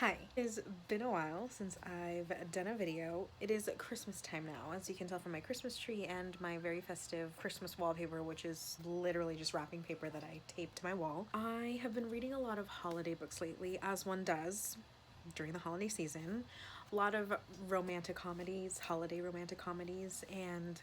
Hi, it has been a while since I've done a video. It is Christmas time now, as you can tell from my Christmas tree and my very festive Christmas wallpaper, which is literally just wrapping paper that I taped to my wall. I have been reading a lot of holiday books lately, as one does during the holiday season. A lot of romantic comedies, holiday romantic comedies, and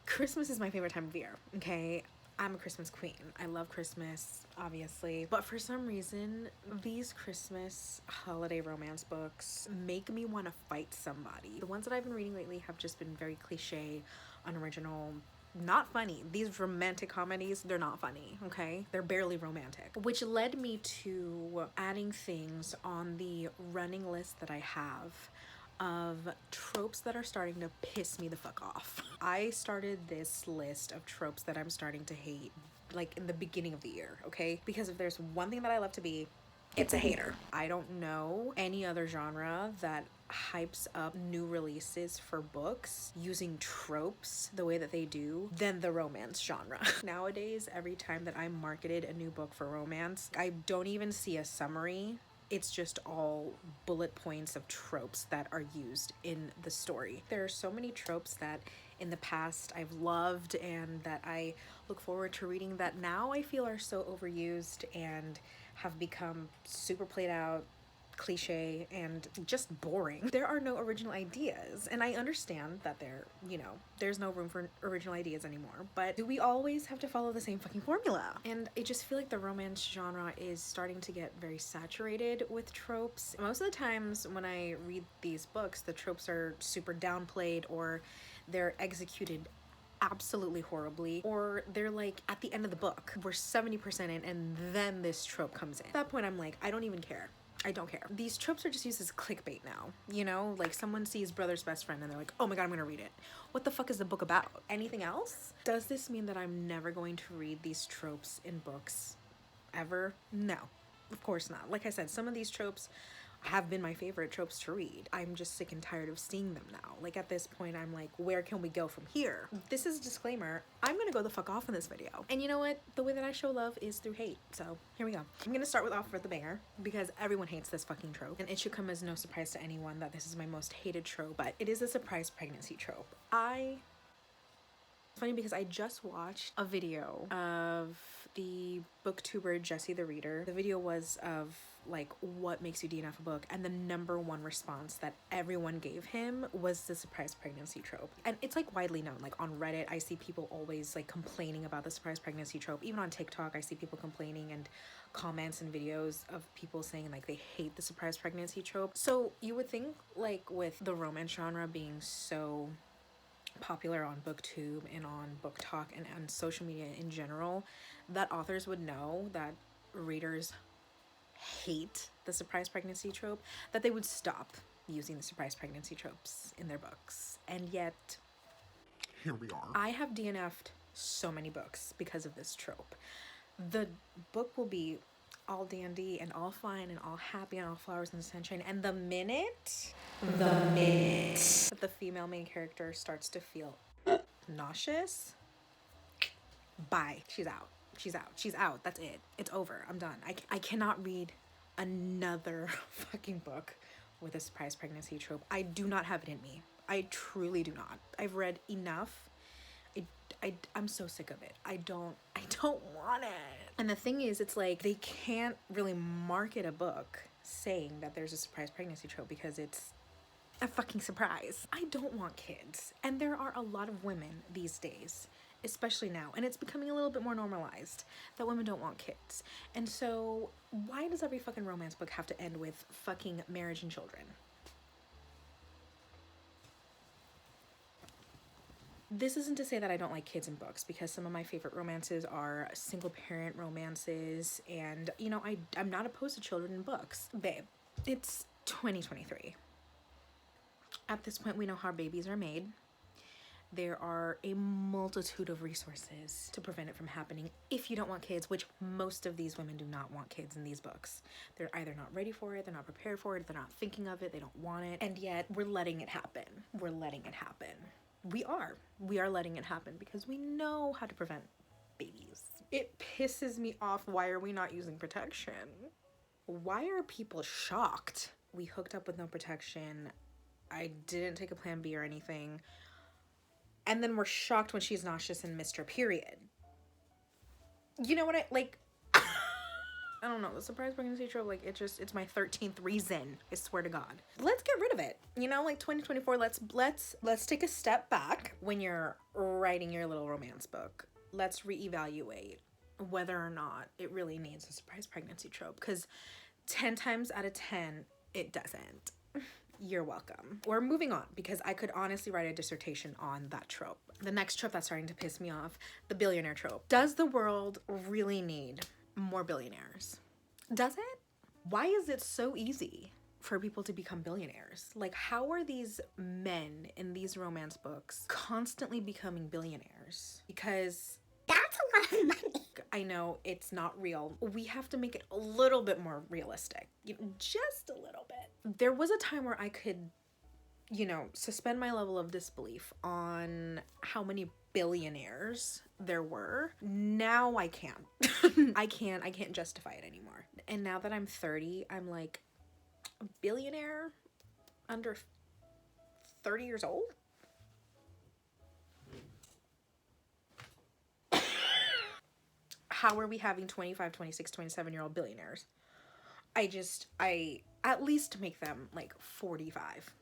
Christmas is my favorite time of year, okay? I'm a Christmas queen. I love Christmas, obviously. But for some reason, these Christmas holiday romance books make me want to fight somebody. The ones that I've been reading lately have just been very cliche, unoriginal, not funny. These romantic comedies, they're not funny, okay? They're barely romantic. Which led me to adding things on the running list that I have of tropes that are starting to piss me the fuck off. I started this list of tropes that I'm starting to hate like in the beginning of the year, okay? Because if there's one thing that I love to be, it's a hater. I don't know any other genre that hypes up new releases for books using tropes the way that they do than the romance genre. Nowadays, every time that I'm marketed a new book for romance, I don't even see a summary. It's just all bullet points of tropes that are used in the story. There are so many tropes that in the past I've loved and that I look forward to reading that now I feel are so overused and have become super played out, cliche, and just boring. There are no original ideas, and I understand that there's no room for original ideas anymore, but do we always have to follow the same fucking formula? And I just feel like the romance genre is starting to get very saturated with tropes. Most of the times when I read these books, the tropes are super downplayed or they're executed absolutely horribly, or they're like at the end of the book, we're 70% in, and then this trope comes in. At that point, I'm like, I don't even care. I don't care. These tropes are just used as clickbait now, you know? Like someone sees Brother's Best Friend and they're like, oh my god, I'm gonna read it. What the fuck is the book about? Anything else? Does this mean that I'm never going to read these tropes in books ever? No, of course not. Like I said, some of these tropes have been my favorite tropes to read. I'm just sick and tired of seeing them now. Like at this point, I'm like, where can we go from here? This is a disclaimer. I'm gonna go the fuck off in this video. And you know what? The way that I show love is through hate. So here we go. I'm gonna start with off with the banger because everyone hates this fucking trope. And it should come as no surprise to anyone that this is my most hated trope, but it is a surprise pregnancy trope. It's funny because I just watched a video of the booktuber Jessie the Reader. The video was of like what makes you DNF a book, and the #1 response that everyone gave him was the surprise pregnancy trope. And it's like widely known. Like on Reddit, I see people always like complaining about the surprise pregnancy trope. Even on TikTok, I see people complaining and comments and videos of people saying like they hate the surprise pregnancy trope. So you would think like with the romance genre being so popular on booktube and on book talk and on social media in general, that authors would know that readers hate the surprise pregnancy trope, that they would stop using the surprise pregnancy tropes in their books. And yet here we are. I have DNF'd so many books because of this trope. The book will be all dandy and all fine and all happy and all flowers and sunshine, and the minute that the female main character starts to feel nauseous, bye. She's out. She's out. That's it. It's over. I'm done. I cannot read another fucking book with a surprise pregnancy trope. I do not have it in me. I truly do not. I've read enough. I'm so sick of it. I don't want it. And the thing is, it's like they can't really market a book saying that there's a surprise pregnancy trope because it's a fucking surprise. I don't want kids. And there are a lot of women these days, especially now, and it's becoming a little bit more normalized that women don't want kids. And so why does every fucking romance book have to end with fucking marriage and children? This isn't to say that I don't like kids in books, because some of my favorite romances are single parent romances, and you know, I'm not opposed to children in books. Babe, it's 2023. At this point, we know how babies are made. There are a multitude of resources to prevent it from happening if you don't want kids, which most of these women do not want kids in these books. They're either not ready for it, they're not prepared for it, they're not thinking of it, they don't want it, and yet we're letting it happen. We're letting it happen. We are letting it happen because we know how to prevent babies. It pisses me off. Why are we not using protection? why are people shocked? We hooked up with no protection. I didn't take a plan B or anything. And then we're shocked when she's nauseous and missed her period. You know what I, like, I don't know, the surprise pregnancy trope, like, it's my 13th reason, I swear to God. Let's get rid of it. You know, like 2024, let's take a step back when you're writing your little romance book. Let's reevaluate whether or not it really needs a surprise pregnancy trope, because 10 times out of 10, it doesn't. You're welcome. We're moving on, because I could honestly write a dissertation on that trope. The next trope that's starting to piss me off, the billionaire trope. Does the world really need more billionaires? Does it? Why is it so easy for people to become billionaires? Like, how are these men in these romance books constantly becoming billionaires? Because that's a lot of money. I know it's not real. We have to make it a little bit more realistic, just a little bit. There was a time where I could, suspend my level of disbelief on how many billionaires there were. Now I can't. I can't justify it anymore. And now that I'm 30, I'm like, a billionaire under 30 years old? How are we having 25, 26, 27-year-old billionaires? I at least make them like 45,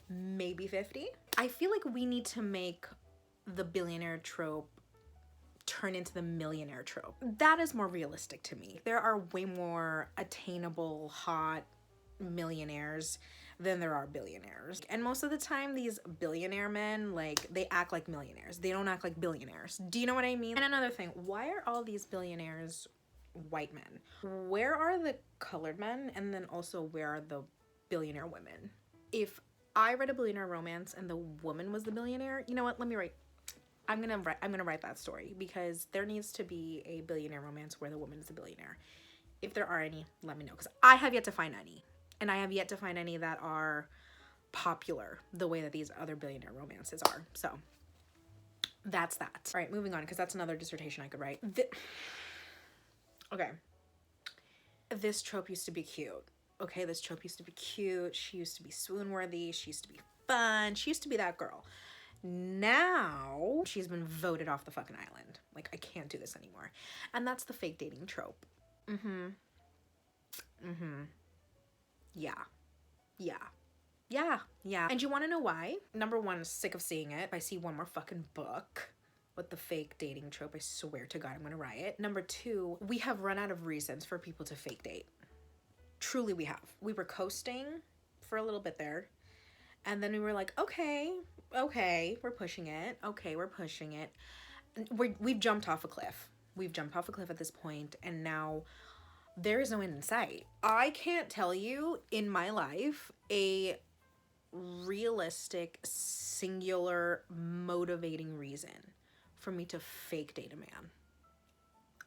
maybe 50. I feel like we need to make the billionaire trope turn into the millionaire trope. That is more realistic to me. There are way more attainable, hot millionaires than there are billionaires. And most of the time, these billionaire men, like, they act like millionaires. They don't act like billionaires. Do you know what I mean? And another thing, why are all these billionaires white men? Where are the colored men? And then also, where are the billionaire women? If I read a billionaire romance and the woman was the billionaire, you know what? Let me write. I'm gonna write that story, because there needs to be a billionaire romance where the woman is a billionaire. If there are any, let me know, because I have yet to find any. And I have yet to find any that are popular the way that these other billionaire romances are. So that's that. All right, moving on, because that's another dissertation I could write. Okay. This trope used to be cute. Okay, this trope used to be cute. She used to be swoon-worthy. She used to be fun. She used to be that girl. Now she's been voted off the fucking island. Like, I can't do this anymore. And that's the fake dating trope. Yeah. And you want to know why? Number one, sick of seeing it. If I see one more fucking book with the fake dating trope, I swear to God, I'm gonna riot. Number two, we have run out of reasons for people to fake date. Truly, we have. We were coasting for a little bit there. And then we were like, okay, we're pushing it. We've jumped off a cliff. We've jumped off a cliff at this point, and now there is no end in sight. I can't tell you in my life a realistic, singular, motivating reason for me to fake date a man.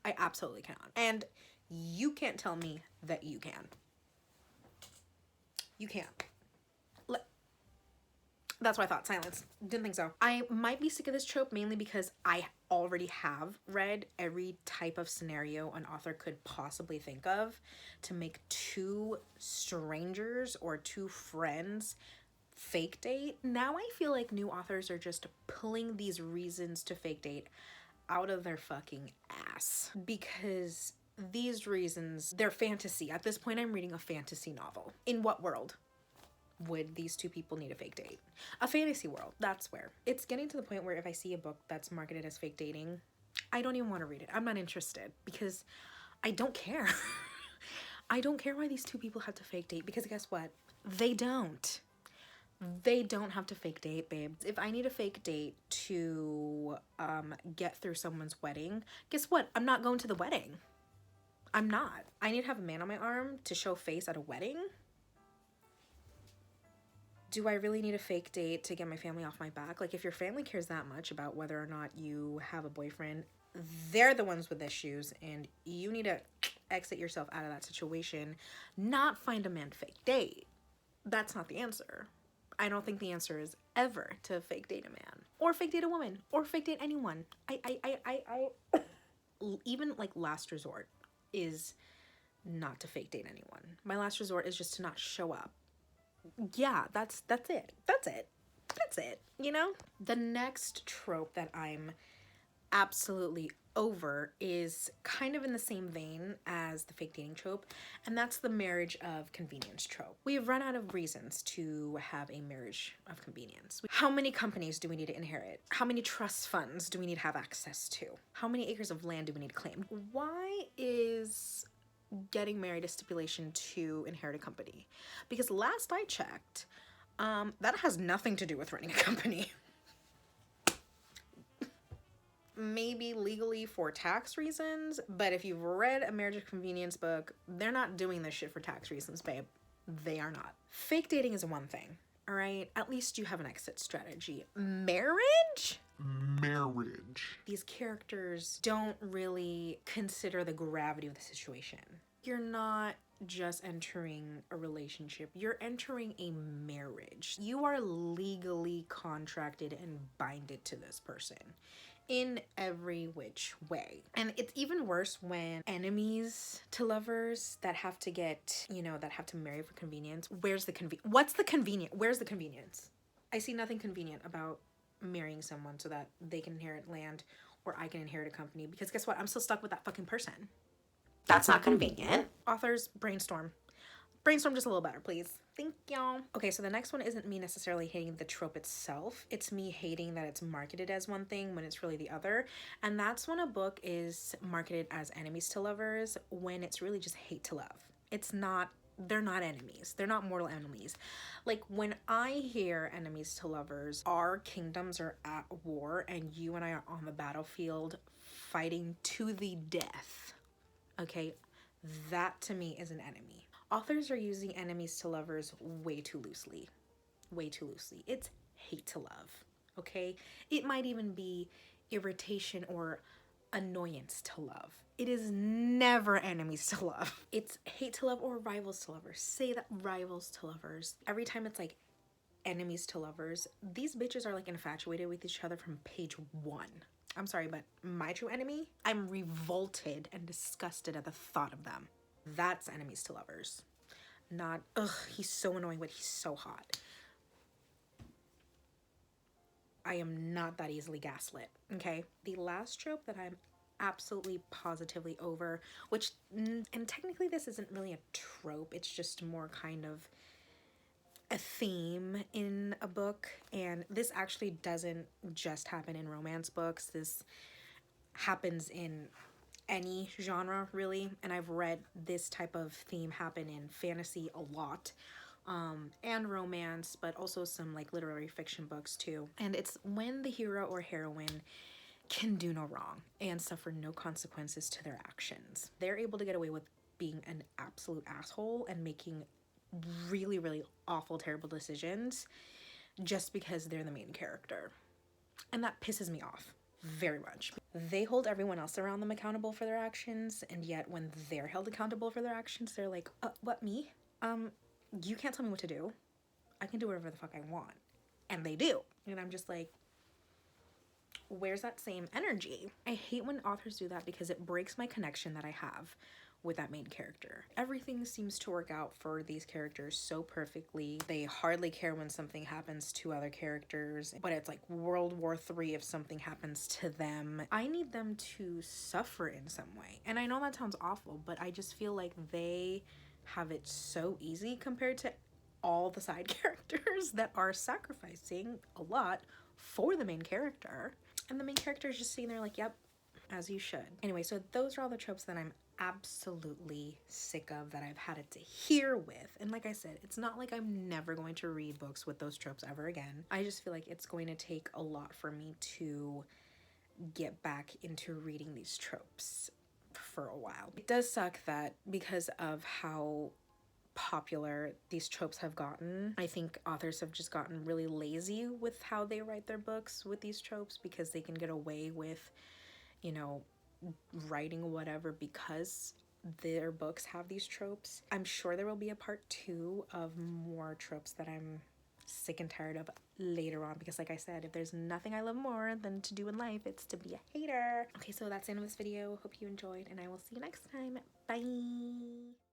I absolutely cannot. And you can't tell me that you can. You can't. That's what I thought. Silence. Didn't think so. I might be sick of this trope mainly because I already have read every type of scenario an author could possibly think of to make two strangers or two friends fake date. Now I feel like new authors are just pulling these reasons to fake date out of their fucking ass, because these reasons, they're fantasy. At this point, I'm reading a fantasy novel. In what world would these two people need a fake date? A fantasy world, that's where. It's getting to the point where if I see a book that's marketed as fake dating, I don't even want to read it. I'm not interested, because I don't care. I don't care why these two people have to fake date, because guess what? They don't. They don't have to fake date, babe. If I need a fake date to get through someone's wedding, guess what? I'm not going to the wedding. I'm not. I need to have a man on my arm to show face at a wedding? Do I really need a fake date to get my family off my back? Like, if your family cares that much about whether or not you have a boyfriend, they're the ones with issues, and you need to exit yourself out of that situation, not find a man to fake date. That's not the answer. I don't think the answer is ever to fake date a man, or fake date a woman, or fake date anyone. I even like last resort is not to fake date anyone. My last resort is just to not show up. Yeah, that's it. That's it. That's it, you know? The next trope that I'm absolutely over is kind of in the same vein as the fake dating trope, and that's the marriage of convenience trope. We've run out of reasons to have a marriage of convenience. How many companies do we need to inherit? How many trust funds do we need to have access to? How many acres of land do we need to claim? Why is getting married a stipulation to inherit a company? Because last I checked, that has nothing to do with running a company. Maybe legally for tax reasons, but if you've read a marriage of convenience book, they're not doing this shit for tax reasons, babe. They are not. Fake dating is one thing, all right? At least you have an exit strategy. Marriage? Marriage. These characters don't really consider the gravity of the situation. You're not just entering a relationship, you're entering a marriage. You are legally contracted and binded to this person in every which way. And it's even worse when enemies to lovers that have to get, you know, that have to marry for convenience. Where's the what's the convenient? Where's the convenience? I see nothing convenient about marrying someone so that they can inherit land or I can inherit a company, because guess what? I'm still stuck with that fucking person. That's not convenient. Authors, brainstorm. Brainstorm just a little better, please. Thank y'all. Okay, so the next one isn't me necessarily hating the trope itself. It's me hating that it's marketed as one thing when it's really the other. And that's when a book is marketed as enemies to lovers when it's really just hate to love. It's not, they're not enemies. They're not mortal enemies. Like when I hear enemies to lovers, our kingdoms are at war and you and I are on the battlefield fighting to the death. Okay, that to me is an enemy. Authors are using enemies to lovers way too loosely. Way too loosely. It's hate to love, okay? It might even be irritation or annoyance to love. It is never enemies to love. It's hate to love or rivals to lovers. Say that, rivals to lovers. Every time it's like enemies to lovers, these bitches are like infatuated with each other from page 1. I'm sorry, but my true enemy, I'm revolted and disgusted at the thought of them. That's enemies to lovers. Not, ugh, he's so annoying, but he's so hot. I am not that easily gaslit, okay? The last trope that I'm absolutely positively over, which, and technically this isn't really a trope, it's just more kind of a theme in a book, and this actually doesn't just happen in romance books. This happens in any genre really, and I've read this type of theme happen in fantasy a lot, and romance, but also some like literary fiction books too. And it's when the hero or heroine can do no wrong and suffer no consequences to their actions. They're able to get away with being an absolute asshole and making really, really awful, terrible decisions just because they're the main character. And that pisses me off very much. They hold everyone else around them accountable for their actions, and yet when they're held accountable for their actions, they're like, what, me? You can't tell me what to do. I can do whatever the fuck I want. And they do. And I'm just like, where's that same energy? I hate when authors do that because it breaks my connection that I have with that main character. Everything seems to work out for these characters so perfectly. They hardly care when something happens to other characters, but it's like World War III if something happens to them. I need them to suffer in some way. And I know that sounds awful, but I just feel like they have it so easy compared to all the side characters that are sacrificing a lot for the main character. And the main character is just sitting there like, yep, as you should. Anyway, so those are all the tropes that I'm absolutely sick of, that I've had it to hear with. And like I said, it's not like I'm never going to read books with those tropes ever again. I just feel like it's going to take a lot for me to get back into reading these tropes for a while. It does suck that because of how popular these tropes have gotten, I think authors have just gotten really lazy with how they write their books with these tropes, because they can get away with, you know, writing whatever because their books have these tropes. I'm sure there will be a part 2 of more tropes that I'm sick and tired of later on, because like I said, if there's nothing I love more than to do in life, it's to be a hater. Okay, so that's the end of this video. Hope you enjoyed, and I will see you next time. Bye.